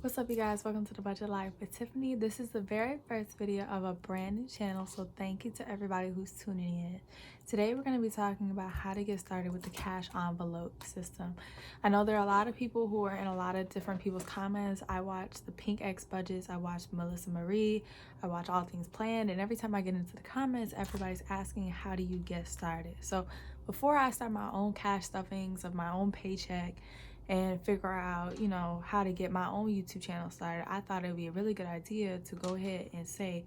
What's up, you guys? Welcome to the Budget Life with Tiffany. This is the very first video of a brand new channel, so thank you to everybody who's tuning in. Today we're going to be talking about how to get started with the cash envelope system. I know there are a lot of people who are in a lot of different people's comments. I watch the Pink X Budgets, I watch Melissa Marie, I watch All Things Planned, and every time I get into the comments, everybody's asking, how do you get started? So before I start my own cash stuffings of my own paycheck and figure out, how to get my own YouTube channel started, I thought it would be a really good idea to go ahead and say,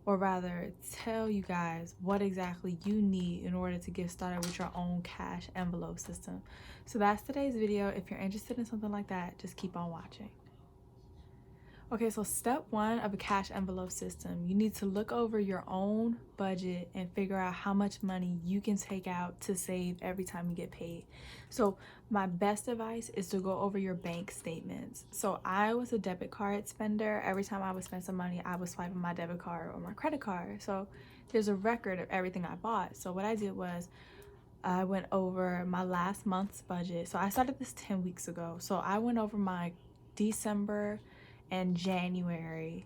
or rather tell you guys what exactly you need in order to get started with your own cash envelope system. So that's today's video. If you're interested in something like that, just keep on watching. Okay, so step one of a cash envelope system, you need to look over your own budget and figure out how much money you can take out to save every time you get paid. So my best advice is to go over your bank statements. So I was a debit card spender. Every time I would spend some money, I was swiping my debit card or my credit card. So there's a record of everything I bought. So what I did was I went over my last month's budget. So I started this 10 weeks ago. So I went over my December and January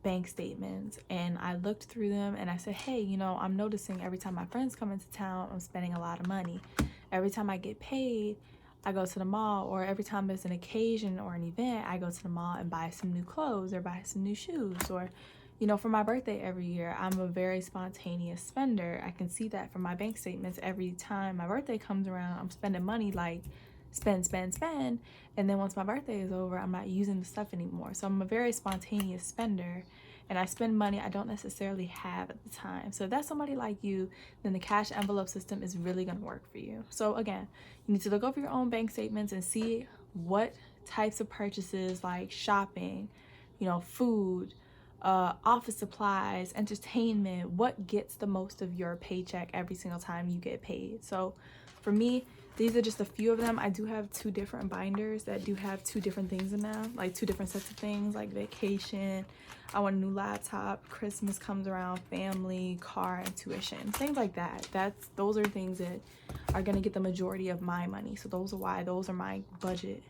bank statements and I looked through them and I said, hey, I'm noticing every time my friends come into town, I'm spending a lot of money. Every time I get paid, I go to the mall, or every time there's an occasion or an event, I go to the mall and buy some new clothes or buy some new shoes. Or, for my birthday every year, I'm a very spontaneous spender. I can see that from my bank statements. Every time my birthday comes around, I'm spending money like spend. And then once my birthday is over, I'm not using the stuff anymore. So I'm a very spontaneous spender and I spend money I don't necessarily have at the time. So if that's somebody like you, then the cash envelope system is really going to work for you. So again, you need to look over your own bank statements and see what types of purchases, like shopping, food, office supplies, entertainment, what gets the most of your paycheck every single time you get paid. So for me, these are just a few of them. I do have two different binders that do have two different things in them, like two different sets of things, like vacation, I want a new laptop, Christmas comes around, family, car, and tuition, things like that. Those are things that are going to get the majority of my money. So those are my budget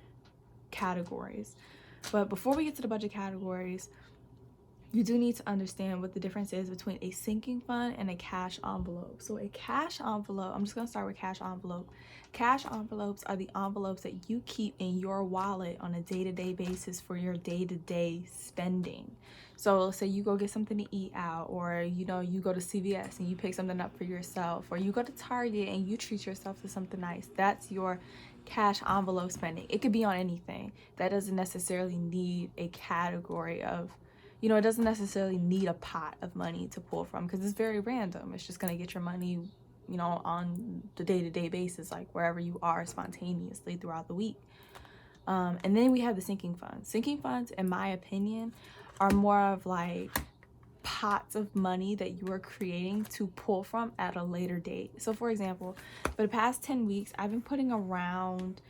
categories. But before we get to the budget categories, you do need to understand what the difference is between a sinking fund and a cash envelope. So a cash envelope, I'm just going to start with cash envelope. Cash envelopes are the envelopes that you keep in your wallet on a day-to-day basis for your day-to-day spending. So let's say you go get something to eat out, or you go to CVS and you pick something up for yourself, or you go to Target and you treat yourself to something nice. That's your cash envelope spending. It could be on anything. That doesn't necessarily need a category of, it doesn't necessarily need a pot of money to pull from, because it's very random. It's just going to get your money, on the day-to-day basis, like wherever you are spontaneously throughout the week. And then we have the sinking funds. Sinking funds, in my opinion, are more of like pots of money that you are creating to pull from at a later date. So for example, for the past 10 weeks, I've been putting around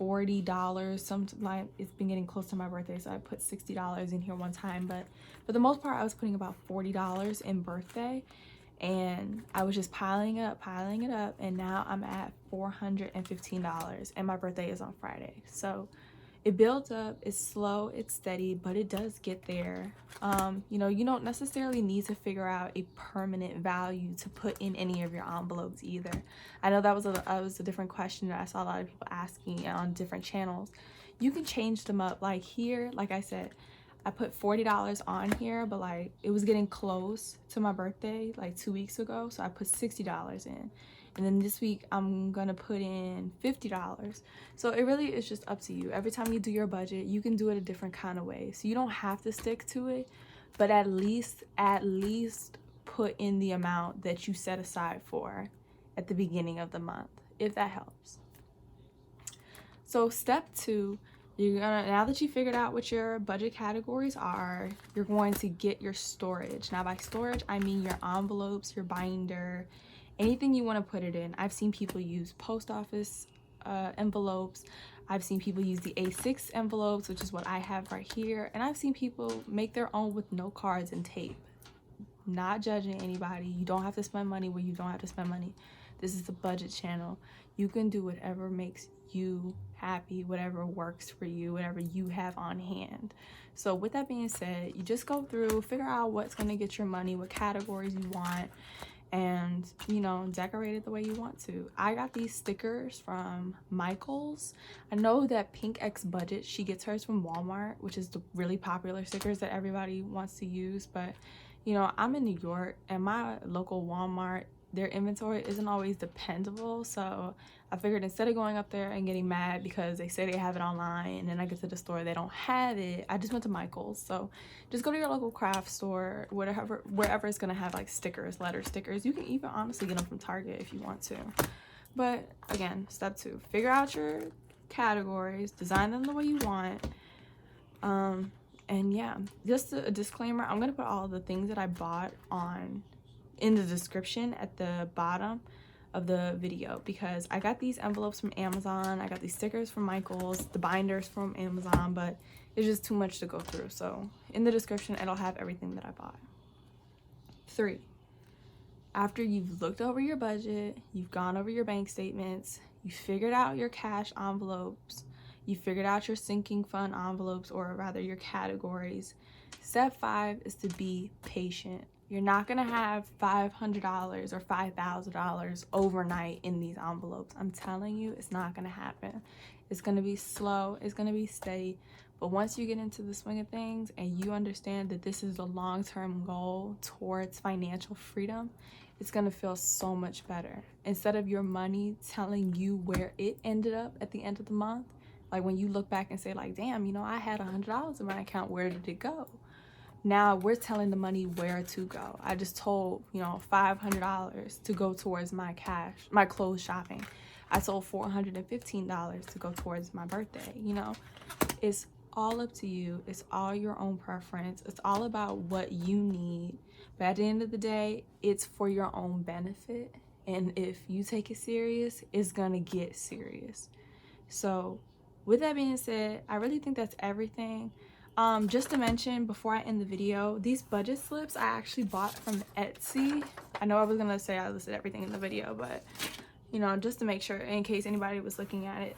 $40. Sometimes it's been getting close to my birthday, so I put $60 in here one time, but for the most part I was putting about $40 in birthday, and I was just piling it up, and now I'm at $415, and my birthday is on Friday. So it builds up, it's slow, it's steady, but it does get there. You don't necessarily need to figure out a permanent value to put in any of your envelopes either. I know that was a different question that I saw a lot of people asking on different channels. You can change them up. Like here, like I said, I put $40 on here, but like it was getting close to my birthday like 2 weeks ago, so I put $60 in. And then this week I'm gonna put in $50. So it really is just up to you. Every time you do your budget, you can do it a different kind of way. So you don't have to stick to it, but at least put in the amount that you set aside for at the beginning of the month, if that helps. So step two, now that you figured out what your budget categories are, you're going to get your storage. Now by storage, I mean your envelopes, your binder, anything you want to put it in. I've seen people use post office envelopes. I've seen people use the A6 envelopes, which is what I have right here. And I've seen people make their own with note cards and tape. Not judging anybody. You don't have to spend money where you don't have to spend money. This is the budget channel. You can do whatever makes you happy, whatever works for you, whatever you have on hand. So with that being said, you just go through, figure out what's going to get your money, what categories you want, and you know, decorate it the way you want to. I got these stickers from Michaels. I know that Pink X Budget, she gets hers from Walmart, which is the really popular stickers that everybody wants to use. But you know, I'm in New York and my local Walmart, their inventory isn't always dependable. So I figured instead of going up there and getting mad because they say they have it online and then I get to the store, they don't have it, I just went to Michael's. So just go to your local craft store, wherever it's gonna have like stickers, letter stickers. You can even honestly get them from Target if you want to. But again, step 2, figure out your categories, design them the way you want. And yeah, just a disclaimer, I'm gonna put all the things that I bought in the description at the bottom of the video, because I got these envelopes from Amazon, I got these stickers from Michaels, the binders from Amazon, but it's just too much to go through. So in the description, it'll have everything that I bought. 3, after you've looked over your budget, you've gone over your bank statements, you figured out your cash envelopes, you figured out your sinking fund envelopes, or rather your categories, step 5 is to be patient. You're not gonna have $500 or $5,000 overnight in these envelopes. I'm telling you, it's not gonna happen. It's gonna be slow, it's gonna be steady. But once you get into the swing of things and you understand that this is a long-term goal towards financial freedom, it's gonna feel so much better. Instead of your money telling you where it ended up at the end of the month, like when you look back and say like, damn, you know, I had $100 in my account, where did it go? Now we're telling the money where to go. I just told, you know, $500 to go towards my clothes shopping. I told $415 to go towards my birthday. You know, it's all up to you. It's all your own preference. It's all about what you need. But at the end of the day, it's for your own benefit. And if you take it serious, it's gonna get serious. So with that being said, I really think that's everything. Just to mention before I end the video, these budget slips I actually bought from Etsy. I know I was gonna say I listed everything in the video, but you know, just to make sure in case anybody was looking at it,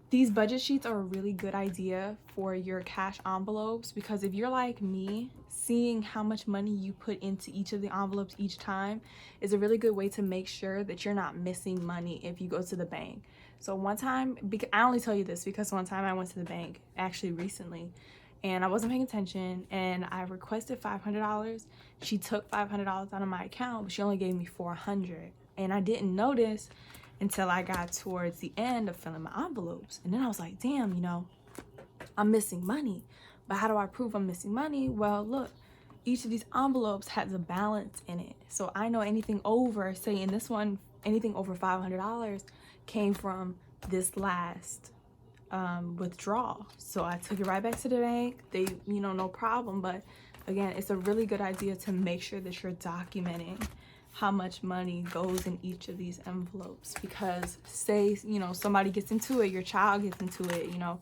these budget sheets are a really good idea for your cash envelopes, because if you're like me, seeing how much money you put into each of the envelopes each time is a really good way to make sure that you're not missing money if you go to the bank. So one time, I only tell you this because one time I went to the bank actually recently and I wasn't paying attention and I requested $500. She took $500 out of my account, but she only gave me $400. And I didn't notice until I got towards the end of filling my envelopes. And then I was like, damn, you know, I'm missing money. But how do I prove I'm missing money? Well, look, each of these envelopes has a balance in it. So I know anything over, say in this one, anything over $500 came from this last withdrawal. So I took it right back to the bank. They, you know, no problem. But again, it's a really good idea to make sure that you're documenting how much money goes in each of these envelopes, because say, you know, somebody gets into it, your child gets into it, you know,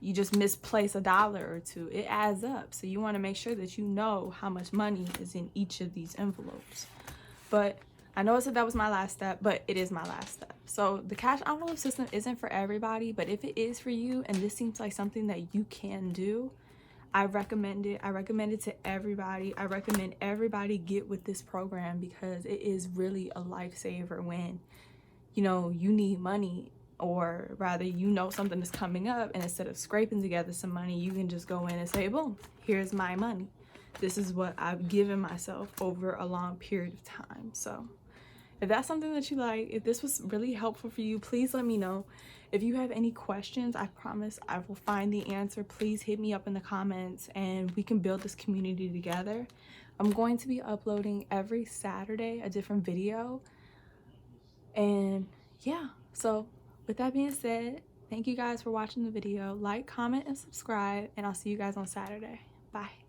you just misplace $1 or $2, it adds up. So you want to make sure that you know how much money is in each of these envelopes. But I know I said that was my last step, but it is my last step. So the cash envelope system isn't for everybody, but if it is for you and this seems like something that you can do, I recommend it. I recommend it to everybody. I recommend everybody get with this program, because it is really a lifesaver when, you know, you need money, or rather, you know, something is coming up, and instead of scraping together some money, you can just go in and say, boom, here's my money. This is what I've given myself over a long period of time. So if that's something that you like, if this was really helpful for you, please let me know. If you have any questions, I promise I will find the answer. Please hit me up in the comments and we can build this community together. I'm going to be uploading every Saturday a different video. And yeah, so with that being said, thank you guys for watching the video. Like, comment, and subscribe, and I'll see you guys on Saturday. Bye.